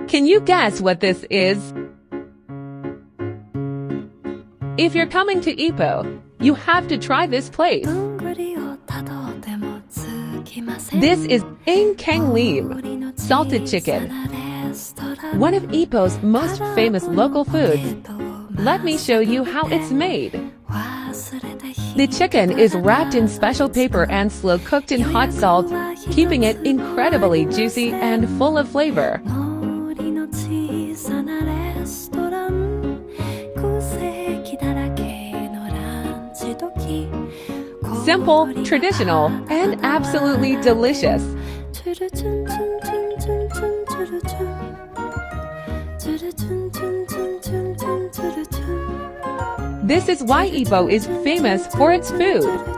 Can you guess what this is? If you're coming to Ipoh, you have to try this place. This is Kheng salted chicken, one of Ipoh's most famous local foods. Let me show you how it's made. The chicken is wrapped in special paper and slow cooked in hot salt, keeping it incredibly juicy and full of flavor. Simple, traditional, and absolutely delicious. This is why Ipoh is famous for its food.